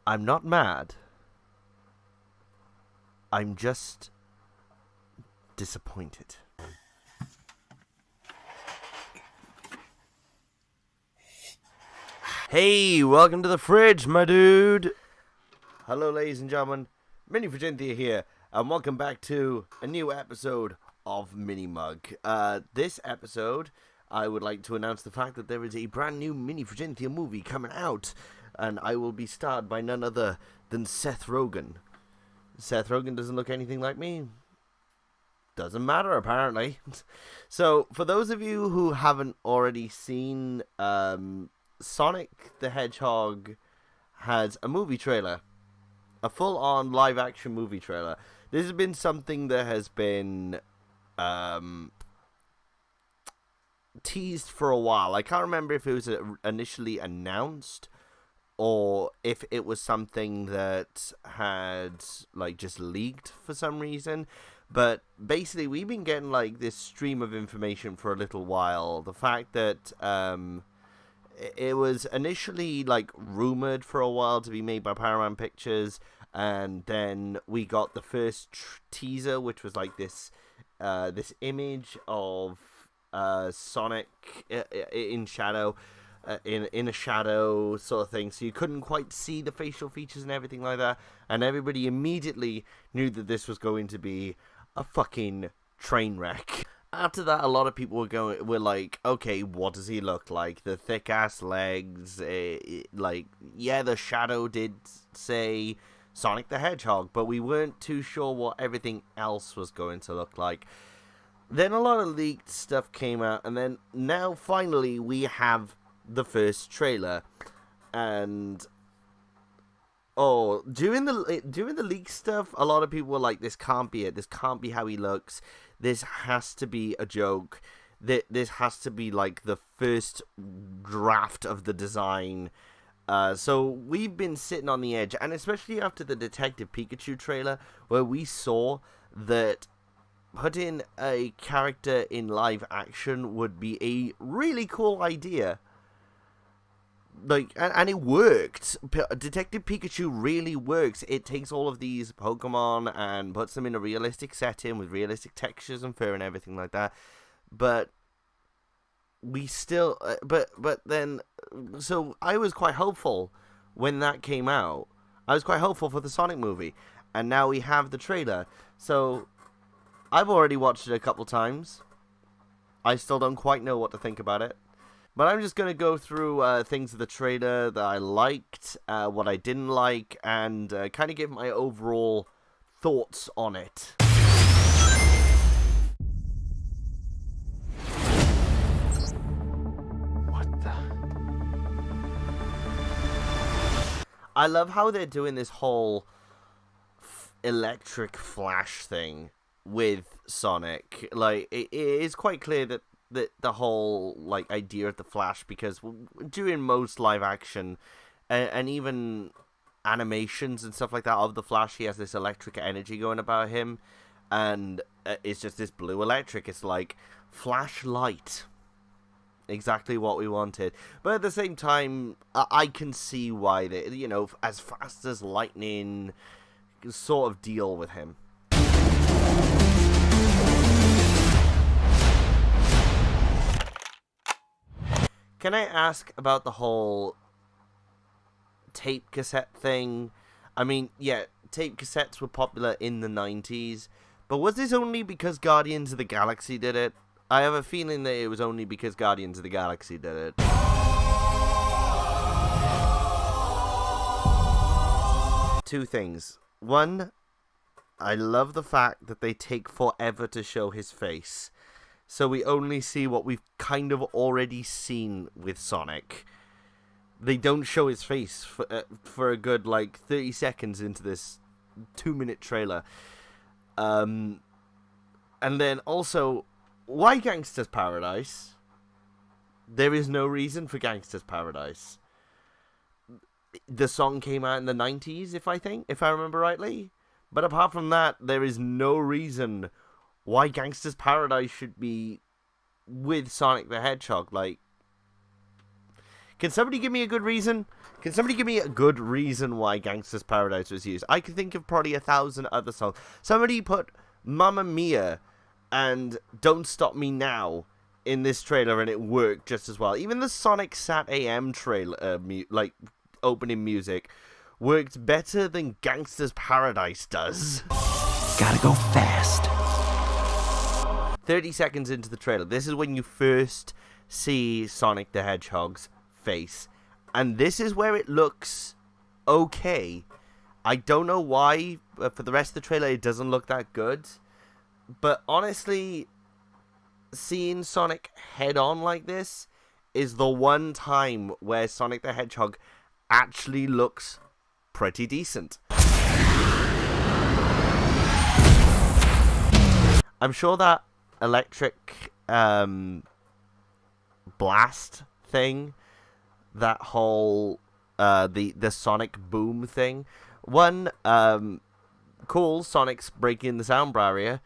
I'm not mad. I'm just disappointed. Hey, welcome to the fridge, my dude. Hello, ladies and gentlemen. Minifuggentia here, and welcome back to a new episode of Minimug. This episode, I would like to announce the fact that there is a brand new Minifuggentia movie coming out, and I will be starred by none other than Seth Rogen. Seth Rogen doesn't look anything like me. Doesn't matter, apparently. So, for those of you who haven't already seen, Sonic the Hedgehog has a movie trailer. A full-on live-action movie trailer. This has been something that has been teased for a while. I can't remember if it was initially announced or if it was something that had just leaked for some reason. But basically, we've been getting this stream of information for a little while. The fact that it was initially rumored for a while to be made by Paramount Pictures, and then we got the first teaser, which was this image of Sonic in shadow, in a shadow sort of thing, so you couldn't quite see the facial features and everything like that, and everybody immediately knew that this was going to be a fucking train wreck. After that, a lot of people were like, okay, what does he look like? The thick ass legs, yeah, the shadow did say Sonic the Hedgehog, but we weren't too sure what everything else was going to look like. Then a lot of leaked stuff came out, and then now finally we have the first trailer. And during the leak stuff, a lot of people were like, this can't be it. This can't be how he looks. This has to be a joke. This has to be the first draft of the design. So we've been sitting on the edge, and especially after the Detective Pikachu trailer, where we saw that putting a character in live action would be a really cool idea. And it worked. Detective Pikachu really works. It takes all of these Pokemon and puts them in a realistic setting with realistic textures and fur and everything like that. But we still, but then, so I was quite hopeful when that came out. I was quite hopeful for the Sonic movie, and now we have the trailer. So I've already watched it a couple times. I still don't quite know what to think about it. But I'm just going to go through things of the trailer that I liked, what I didn't like, and kind of give my overall thoughts on it. What the? I love how they're doing this whole electric flash thing with Sonic. It is quite clear that the whole idea of the Flash, because during most live action and even animations and stuff like that of the Flash, he has this electric energy going about him, and it's just this blue electric. It's like flashlight, exactly what we wanted. But at the same time, I can see why they, as fast as lightning sort of deal with him. Can I ask about the whole tape cassette thing? I mean, yeah, tape cassettes were popular in the 90s, but was this only because Guardians of the Galaxy did it? I have a feeling that it was only because Guardians of the Galaxy did it. Two things. One, I love the fact that they take forever to show his face. So we only see what we've kind of already seen with Sonic. They don't show his face for a good 30 seconds into this 2-minute trailer. And then also, why Gangsta's Paradise? There is no reason for Gangsta's Paradise. The song came out in the 90s, if I remember rightly. But apart from that, there is no reason why Gangsta's Paradise should be with Sonic the Hedgehog. Can somebody give me a good reason? Can somebody give me a good reason why Gangsta's Paradise was used? I can think of probably 1,000 other songs. Somebody put Mamma Mia and Don't Stop Me Now in this trailer and it worked just as well. Even the Sonic Sat AM trailer, opening music, worked better than Gangsta's Paradise does. Gotta go fast. 30 seconds into the trailer, this is when you first see Sonic the Hedgehog's face. And this is where it looks okay. I don't know why, but for the rest of the trailer, it doesn't look that good. But honestly, seeing Sonic head on like this is the one time where Sonic the Hedgehog actually looks pretty decent. I'm sure that electric blast thing, that whole the Sonic boom thing, cool, Sonic's breaking the sound barrier,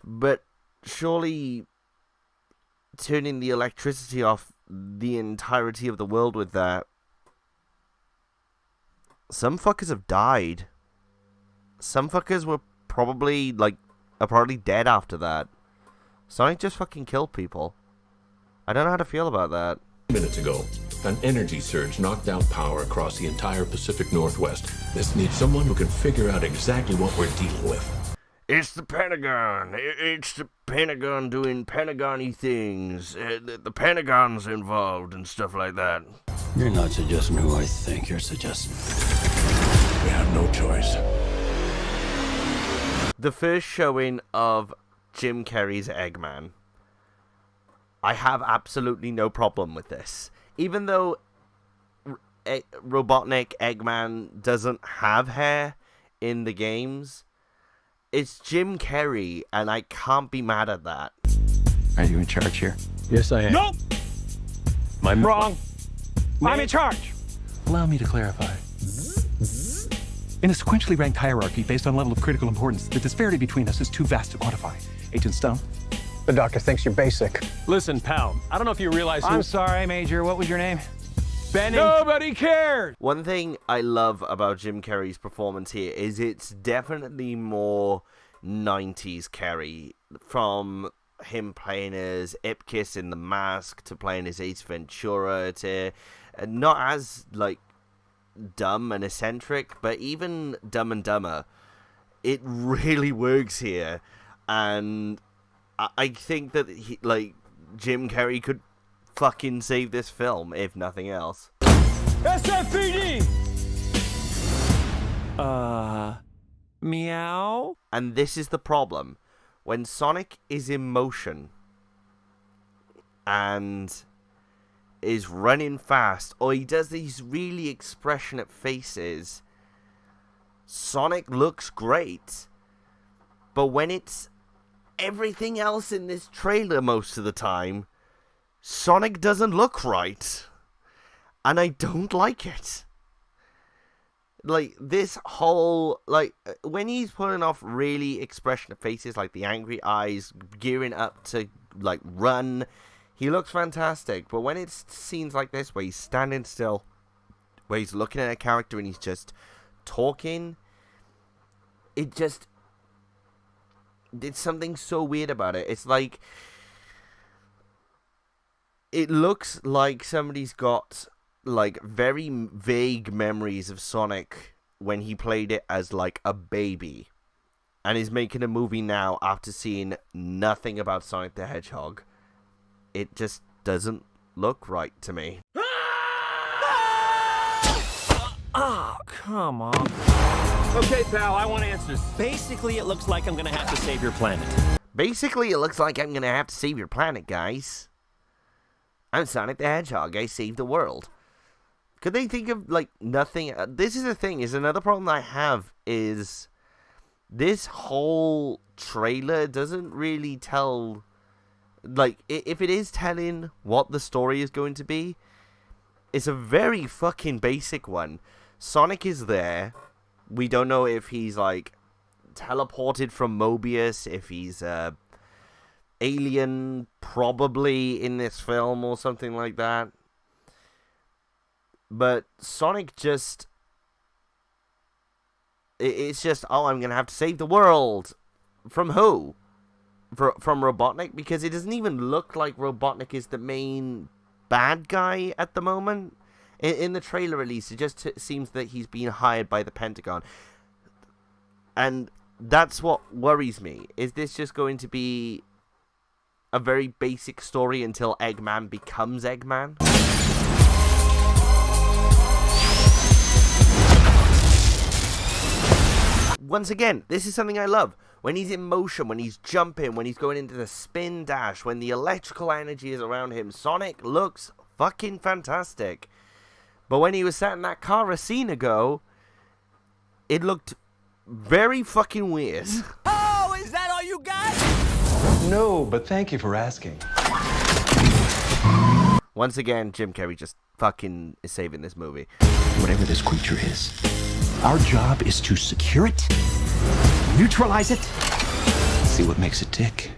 but surely turning the electricity off the entirety of the world with that, some fuckers have died. Some fuckers were probably are probably dead after that. Sonic just fucking killed people. I don't know how to feel about that. Minutes ago, an energy surge knocked out power across the entire Pacific Northwest. This needs someone who can figure out exactly what we're dealing with. It's the Pentagon. It's the Pentagon doing Pentagon-y things. The Pentagon's involved and stuff like that. You're not suggesting who I think you're suggesting. We have no choice. The first showing of Jim Carrey's Eggman. I have absolutely no problem with this. Even though Robotnik Eggman doesn't have hair in the games, it's Jim Carrey, and I can't be mad at that. Are you in charge here? Yes, I am. Nope! Wrong. I'm in charge. Allow me to clarify. In a sequentially ranked hierarchy based on level of critical importance, the disparity between us is too vast to quantify. Agent Stone? The doctor thinks you're basic. Listen, pal, I don't know if you realize I'm sorry, Major. What was your name? Benny. Nobody cares! One thing I love about Jim Carrey's performance here is it's definitely more 90s Carrey. From him playing as Ipkiss in The Mask to playing as Ace Ventura to not as, dumb and eccentric, but even Dumb and Dumber. It really works here. And I think that, Jim Carrey could fucking save this film, if nothing else. SFPD! Meow? And this is the problem. When Sonic is in motion and is running fast, or he does these really expressionate faces, Sonic looks great. But when it's everything else in this trailer most of the time, Sonic doesn't look right. And I don't like it. This whole, when he's pulling off really expressionate faces, like the angry eyes, gearing up to, run, he looks fantastic. But when it's scenes like this, where he's standing still, where he's looking at a character and he's just talking, it's something so weird about it. It's like, it looks like somebody's got, very vague memories of Sonic when he played it as, a baby, and is making a movie now after seeing nothing about Sonic the Hedgehog. It just doesn't look right to me. Oh, come on. Okay, pal, I want answers. Basically, it looks like I'm gonna have to save your planet. Basically, it looks like I'm gonna have to save your planet, guys. I'm Sonic the Hedgehog. I saved the world. Could they think of, nothing? This is the thing, is another problem I have is this whole trailer doesn't really tell, if it is telling what the story is going to be, it's a very fucking basic one. Sonic is there. We don't know if he's, teleported from Mobius, if he's, alien, probably, in this film or something like that. But Sonic just... It's just, oh, I'm going to have to save the world. From who? From Robotnik? Because it doesn't even look like Robotnik is the main bad guy at the moment. In the trailer, at least, it just seems that he's being hired by the Pentagon. And that's what worries me. Is this just going to be a very basic story until Eggman becomes Eggman? Once again, this is something I love. When he's in motion, when he's jumping, when he's going into the spin dash, when the electrical energy is around him, Sonic looks fucking fantastic. But when he was sat in that car a scene ago, it looked very fucking weird. Oh, is that all you got? No, but thank you for asking. Once again, Jim Carrey just fucking is saving this movie. Whatever this creature is, our job is to secure it, neutralize it, see what makes it tick.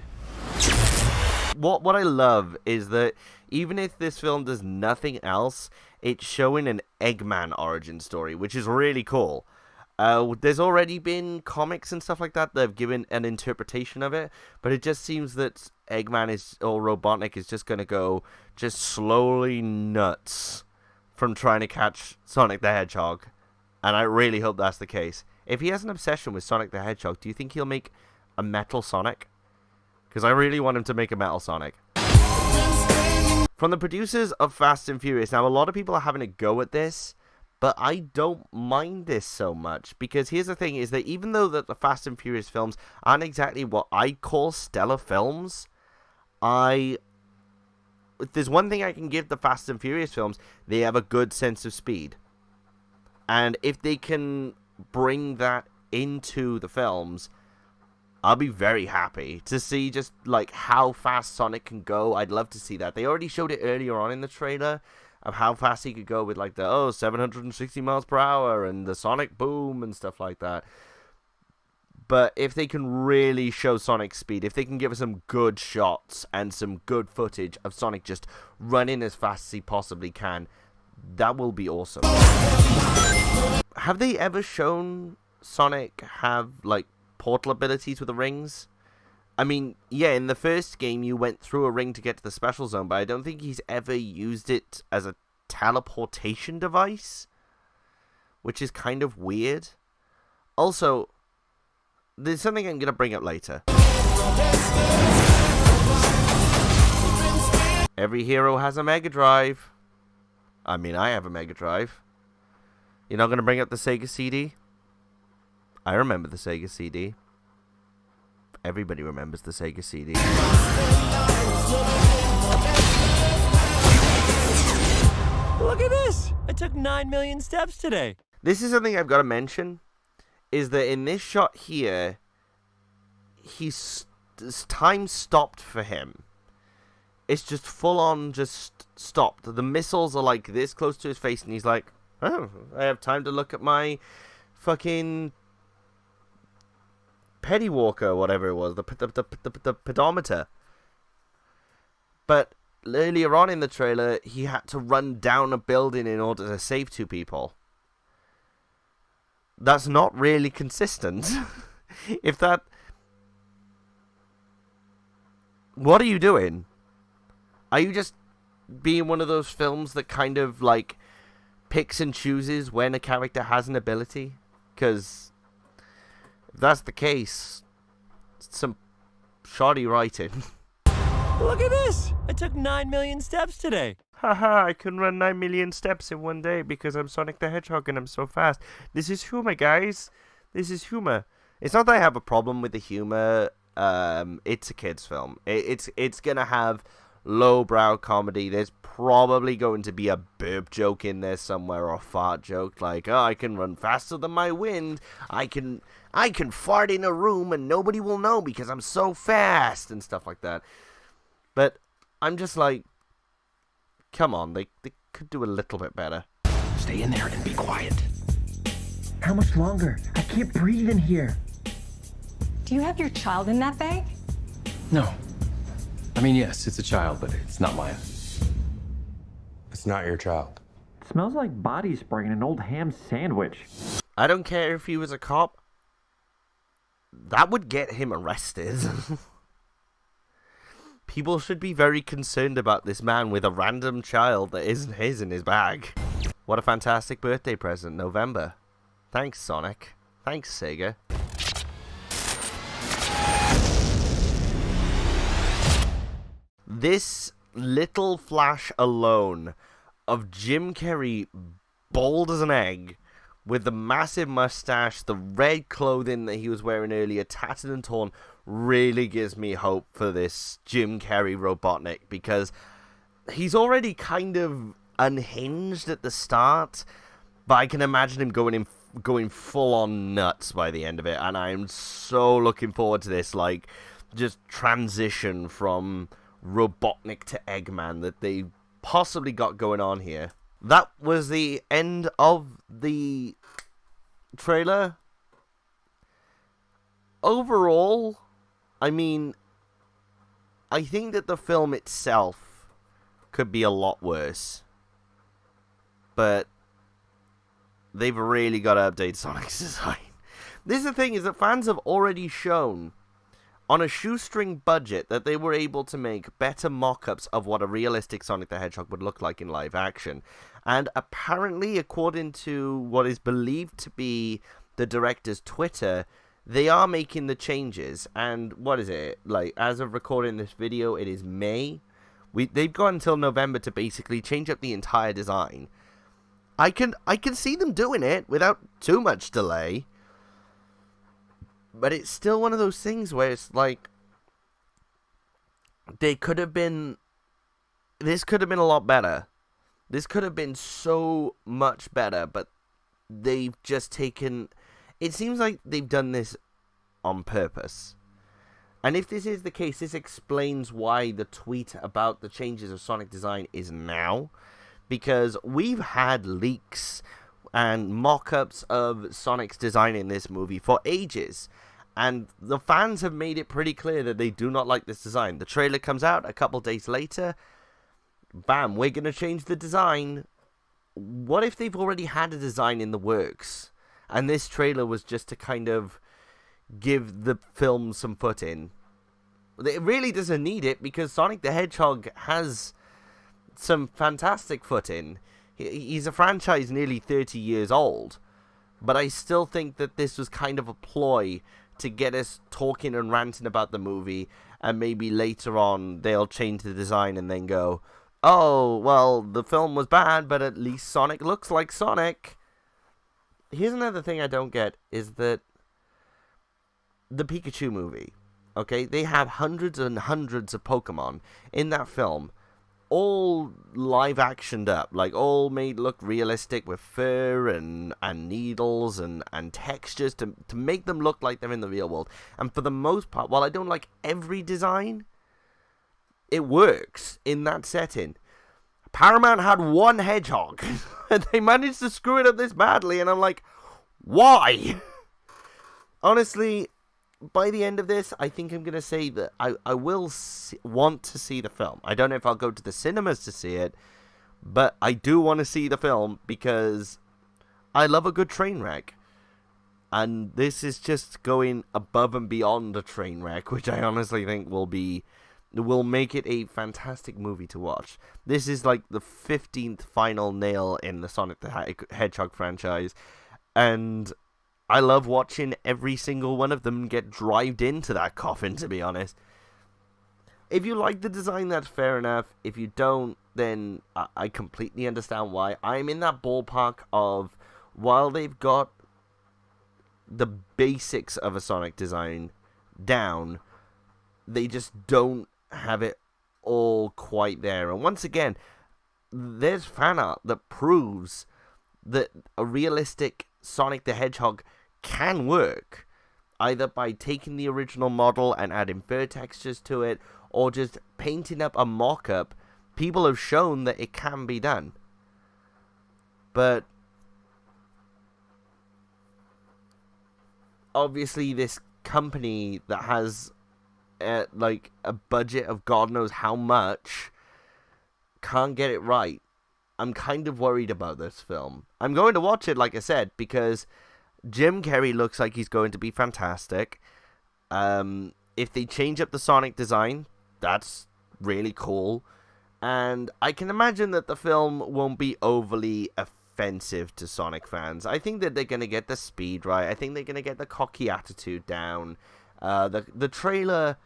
What I love is that even if this film does nothing else, it's showing an Eggman origin story, which is really cool. There's already been comics and stuff like that have given an interpretation of it, but it just seems that Eggman or Robotnik is just going to go just slowly nuts from trying to catch Sonic the Hedgehog. And I really hope that's the case. If he has an obsession with Sonic the Hedgehog, do you think he'll make a Metal Sonic? Because I really want him to make a Metal Sonic. From the producers of Fast and Furious, now a lot of people are having a go at this, but I don't mind this so much. Because here's the thing, is that even though the Fast and Furious films aren't exactly what I call stellar films, if there's one thing I can give the Fast and Furious films, they have a good sense of speed. And if they can bring that into the films, I'll be very happy to see just like how fast Sonic can go. I'd love to see that. They already showed it earlier on in the trailer of how fast he could go with like the 760 miles per hour and the Sonic boom and stuff like that. But if they can really show Sonic's speed, if they can give us some good shots and some good footage of Sonic just running as fast as he possibly can, that will be awesome. Have they ever shown Sonic have like portal abilities with the rings? I mean, yeah, in the first game you went through a ring to get to the special zone, but I don't think he's ever used it as a teleportation device, which is kind of weird. Also, there's something I'm going to bring up later. Every hero has a Mega Drive. I mean, I have a Mega Drive. You're not going to bring up the Sega CD? I remember the Sega CD. Everybody remembers the Sega CD. Look at this! I took 9 million steps today. This is something I've got to mention, is that in this shot here, time stopped for him. It's just full on just stopped. The missiles are like this close to his face, and he's like, oh, I have time to look at my fucking Petty Walker, whatever it was, the pedometer. But earlier on in the trailer, he had to run down a building in order to save 2 people. That's not really consistent. What are you doing? Are you just being one of those films that kind of like picks and chooses when a character has an ability? Because if that's the case, it's some shoddy writing. Look at this! I took 9 million steps today. Haha, I can run 9 million steps in one day because I'm Sonic the Hedgehog and I'm so fast. This is humor, guys. This is humor. It's not that I have a problem with the humor. It's a kid's film. It's gonna have lowbrow comedy. There's probably going to be a burp joke in there somewhere, or a fart joke, like, oh, I can run faster than my wind. I can fart in a room and nobody will know because I'm so fast, and stuff like that. But I'm just like, come on, they could do a little bit better. Stay in there and be quiet. How much longer? I can't breathe in here. Do you have your child in that bag? No. I mean, yes, it's a child, but it's not mine. It's not your child. Smells like body spray in an old ham sandwich. I don't care if he was a cop. That would get him arrested. People should be very concerned about this man with a random child that isn't his in his bag. What a fantastic birthday present, November. Thanks, Sonic. Thanks, Sega. This little flash alone of Jim Carrey bald as an egg, with the massive mustache, the red clothing that he was wearing earlier, tattered and torn, really gives me hope for this Jim Carrey Robotnik, because he's already kind of unhinged at the start, but I can imagine him going full on nuts by the end of it, and I'm so looking forward to this, like, just transition from Robotnik to Eggman that they possibly got going on here. That was the end of the trailer. Overall, I mean, I think that the film itself could be a lot worse. But they've really got to update Sonic's design. This is the thing, is that fans have already shown on a shoestring budget that they were able to make better mock-ups of what a realistic Sonic the Hedgehog would look like in live action. And apparently, according to what is believed to be the director's Twitter, they are making the changes. And what is it? Like, as of recording this video, it is May. They've got until November to basically change up the entire design. I can see them doing it without too much delay. But it's still one of those things where it's like, this could have been a lot better. This could have been so much better, but they've just taken, it seems like they've done this on purpose. And if this is the case, this explains why the tweet about the changes of Sonic design is now. Because we've had leaks and mock-ups of Sonic's design in this movie for ages, and the fans have made it pretty clear that they do not like this design. The trailer comes out a couple days later, bam, we're going to change the design. What if they've already had a design in the works, and this trailer was just to kind of give the film some foot in? It really doesn't need it, because Sonic the Hedgehog has some fantastic foot in. He's a franchise nearly 30 years old, but I still think that this was kind of a ploy to get us talking and ranting about the movie, and maybe later on they'll change the design and then go, oh, well, the film was bad, but at least Sonic looks like Sonic. Here's another thing I don't get, is that the Pikachu movie, okay, they have hundreds and hundreds of Pokemon in that film, all live actioned up, like all made look realistic with fur and needles and textures to make them look like they're in the real world. And for the most part, while I don't like every design, it works in that setting. Paramount had one hedgehog and they managed to screw it up this badly, and I'm like, why? Honestly, by the end of this, I think I'm going to say that I will want to see the film. I don't know if I'll go to the cinemas to see it, but I do want to see the film because I love a good train wreck. And this is just going above and beyond a train wreck, which I honestly think will make it a fantastic movie to watch. This is like the 15th final nail in the Sonic the Hedgehog franchise, and I love watching every single one of them get drived into that coffin, to be honest. If you like the design, that's fair enough. If you don't, then I completely understand why. I'm in that ballpark of, while they've got the basics of a Sonic design down, they just don't have it all quite there. And once again, there's fan art that proves that a realistic Sonic the Hedgehog can work, either by taking the original model and adding fur textures to it, or just painting up a mock-up. People have shown that it can be done. But obviously this company that has like a budget of God knows how much can't get it right. I'm kind of worried about this film. I'm going to watch it, like I said, because Jim Carrey looks like he's going to be fantastic. If they change up the Sonic design, that's really cool. And I can imagine that the film won't be overly offensive to Sonic fans. I think that they're going to get the speed right. I think they're going to get the cocky attitude down. The trailer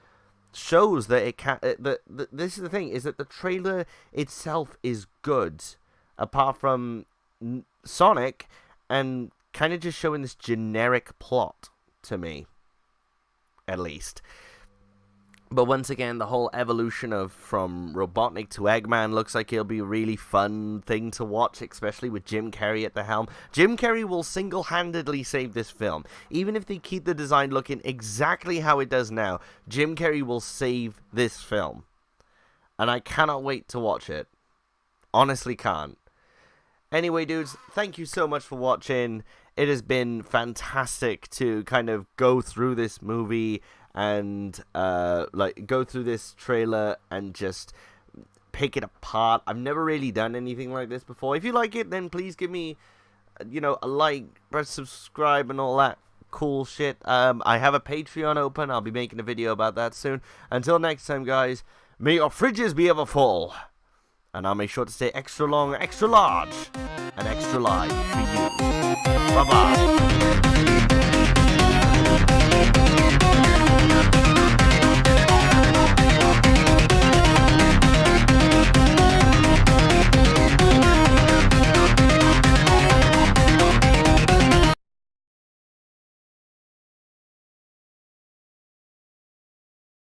shows that it can. This is the thing, is that the trailer itself is good, apart from Sonic, and kind of just showing this generic plot to me, at least. But once again, the whole evolution of from Robotnik to Eggman looks like it'll be a really fun thing to watch, especially with Jim Carrey at the helm. Jim Carrey will single-handedly save this film. Even if they keep the design looking exactly how it does now, Jim Carrey will save this film. And I cannot wait to watch it. Honestly can't. Anyway, dudes, thank you so much for watching. It has been fantastic to kind of go through this movie and go through this trailer and just pick it apart. I've never really done anything like this before. If you like it, then please give me, a like, press subscribe, and all that cool shit. I have a Patreon open. I'll be making a video about that soon. Until next time, guys, may your fridges be ever full. And I'll make sure to stay extra long, extra large, and extra live for you. Bye-bye.